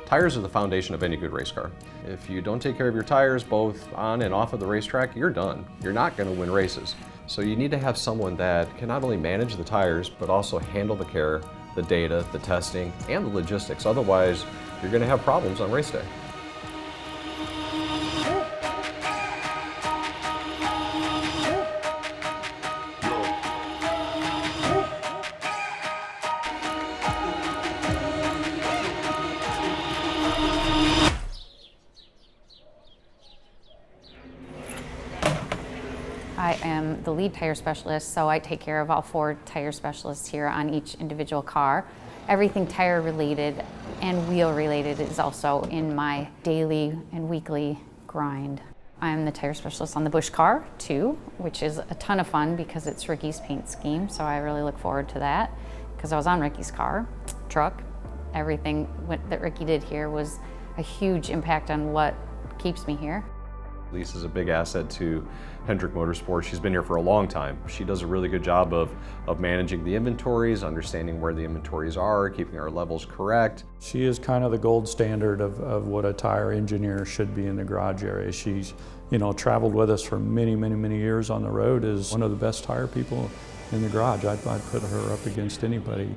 Tires are the foundation of any good race car. If you don't take care of your tires, both on and off of the racetrack, you're done. You're not going to win races. So you need to have someone that can not only manage the tires, but also handle the care, the data, the testing, and the logistics. Otherwise, you're going to have problems on race day. I am the lead tire specialist, so I take care of all 4 tire specialists here on each individual car. Everything tire related and wheel related is also in my daily and weekly grind. I'm the tire specialist on the Busch car too, which is a ton of fun because it's Ricky's paint scheme, so I really look forward to that because I was on Ricky's truck. Everything that Ricky did here was a huge impact on what keeps me here. Lisa's a big asset to Hendrick Motorsports. She's been here for a long time. She does a really good job of managing the inventories, understanding where the inventories are, keeping our levels correct. She is kind of the gold standard of what a tire engineer should be in the garage area. She's, traveled with us for many, many, many years on the road, is one of the best tire people in the garage. I'd put her up against anybody.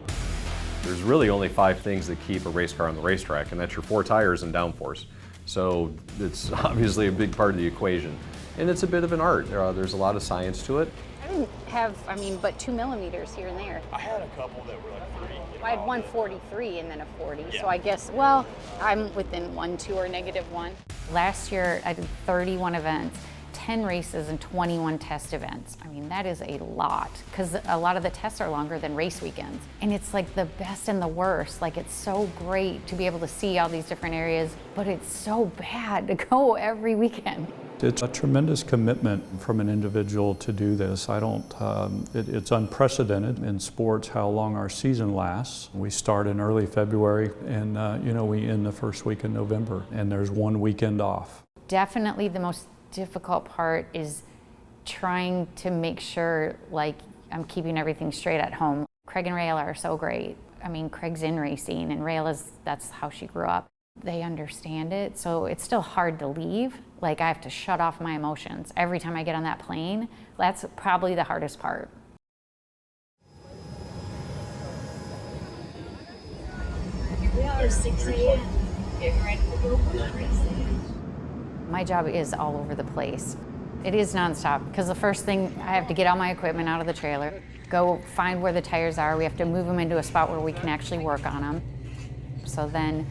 There's really only 5 things that keep a race car on the racetrack, and that's your 4 tires and downforce. So it's obviously a big part of the equation. And it's a bit of an art. There's a lot of science to it. I didn't have, but 2 millimeters here and there. I had a couple that were like 3. I had 143 and then a 40, yeah. So I guess, I'm within 1, 2, or -1. Last year I did 31 events, 10 races and 21 test events. That is a lot because a lot of the tests are longer than race weekends. And it's like the best and the worst. Like, it's so great to be able to see all these different areas, but it's so bad to go every weekend. It's a tremendous commitment from an individual to do this. It's unprecedented in sports how long our season lasts. We start in early February and we end the first week in November, and there's 1 weekend off. Definitely the most difficult part is trying to make sure I'm keeping everything straight at home. Craig and Rayla are so great. Craig's in racing and that's how she grew up. They understand it, so it's still hard to leave. I have to shut off my emotions every time I get on that plane. That's probably the hardest part. Here we are, 6 a.m. Getting ready to go racing. My job is all over the place. It is nonstop because the first thing, I have to get all my equipment out of the trailer, go find where the tires are. We have to move them into a spot where we can actually work on them. So then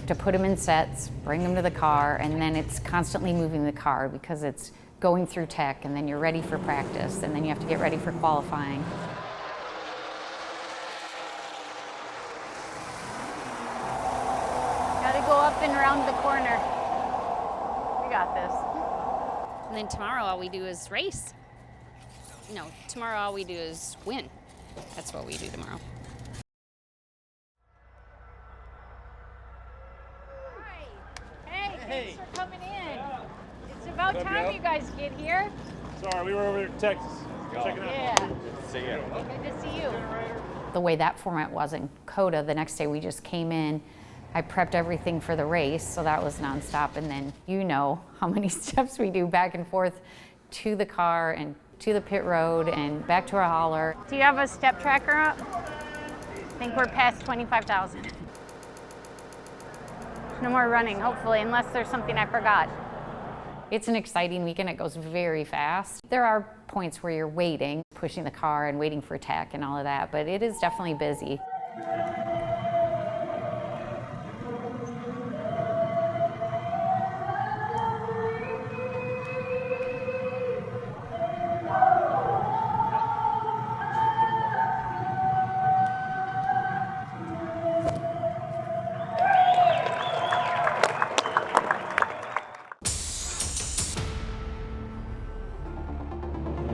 to put them in sets, bring them to the car, and then it's constantly moving the car because it's going through tech, and then you're ready for practice, and then you have to get ready for qualifying. Gotta go up and around the corner. We got this. And then tomorrow all we do is race. No, tomorrow all we do is win. That's what we do tomorrow. Hey, thanks for coming in. It's about time you guys get here. Sorry, we were over there in Texas. Checking out. Yeah. See ya. Good to see you. The way that format was in COTA, the next day we just came in, I prepped everything for the race, so that was nonstop, and then how many steps we do back and forth to the car and to the pit road and back to our hauler. Do you have a step tracker up? I think we're past 25,000. No more running, hopefully, unless there's something I forgot. It's an exciting weekend. It goes very fast. There are points where you're waiting, pushing the car and waiting for tech and all of that, but it is definitely busy.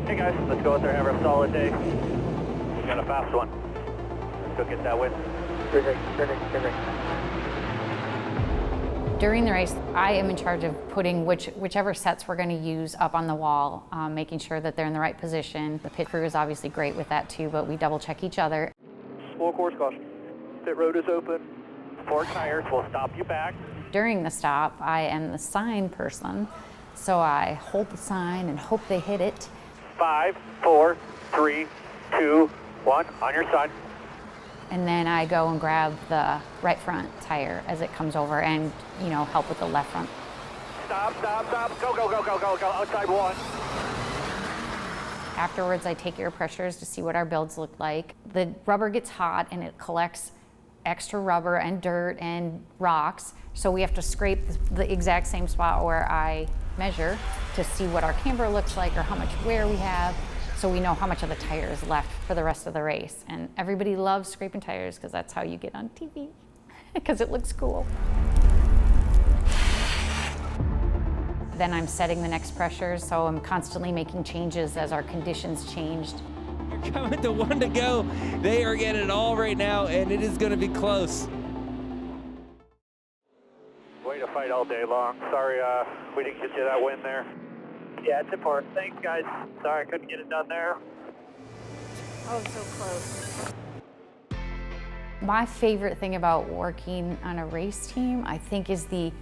Hey guys, let's go out there and have a solid day. We got a fast one. Let's go get that win. During the race, I am in charge of putting whichever sets we're going to use up on the wall, making sure that they're in the right position. The pit crew is obviously great with that too, but we double check each other. Full course caution. Pit road is open. 4 tires. We'll stop you back. During the stop, I am the sign person, so I hold the sign and hope they hit it. 5, 4, 3, 2, 1. On your side. And then I go and grab the right front tire as it comes over and, you know, help with the left front. Stop, stop, stop. Go, go, go, go, go, go. Outside 1. Afterwards, I take air pressures to see what our builds look like. The rubber gets hot and it collects extra rubber and dirt and rocks. So we have to scrape the exact same spot where I measure to see what our camber looks like or how much wear we have, so we know how much of the tire is left for the rest of the race. And everybody loves scraping tires because that's how you get on TV, because it looks cool. Then I'm setting the next pressures, so I'm constantly making changes as our conditions changed. You're coming to 1 to go. They are getting it all right now, and it is going to be close. Way to fight all day long. Sorry we didn't get you that win there. Yeah, it's important. Thanks, guys. Sorry I couldn't get it done there. Oh, so close. My favorite thing about working on a race team, I think, is the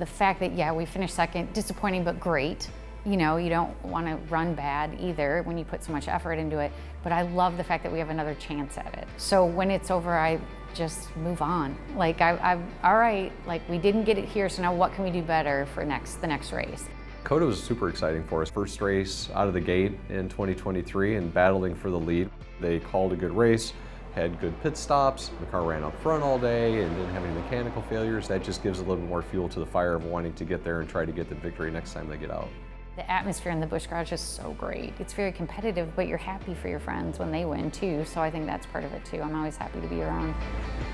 fact that, yeah, we finished second, disappointing but great. You know, you don't want to run bad either when you put so much effort into it, but I love the fact that we have another chance at it. So when it's over, I just move on. Like, I'm all right, like, we didn't get it here, so now what can we do better for the next race? COTA was super exciting for us. First race out of the gate in 2023 and battling for the lead. They called a good race, had good pit stops, the car ran up front all day and didn't have any mechanical failures. That just gives a little more fuel to the fire of wanting to get there and try to get the victory next time they get out. The atmosphere in the Busch Garage is so great. It's very competitive, but you're happy for your friends when they win too, so I think that's part of it too. I'm always happy to be around.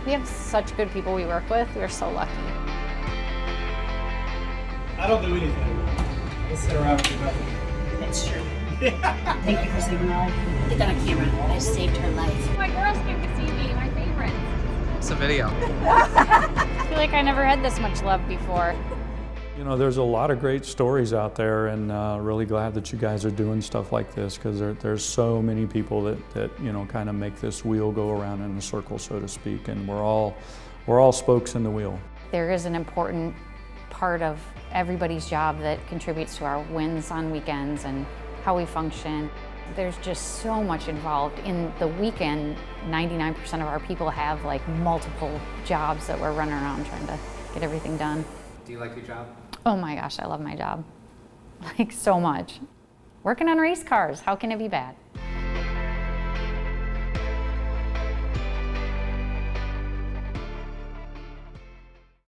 We have such good people we work with. We're so lucky. I don't do anything. I sit around and do nothing. That's true. Thank you for saving my life. Get that on camera. I saved her life. My girls get to see me, my favorite. It's a video. I feel like I never had this much love before. You know, there's a lot of great stories out there, and really glad that you guys are doing stuff like this, because there's so many people that you know, kind of make this wheel go around in a circle, so to speak, and we're all spokes in the wheel. There is an important part of everybody's job that contributes to our wins on weekends and how we function. There's just so much involved. In the weekend, 99% of our people have like multiple jobs that we're running around trying to get everything done. Do you like your job? Oh my gosh, I love my job. Like, so much. Working on race cars, how can it be bad?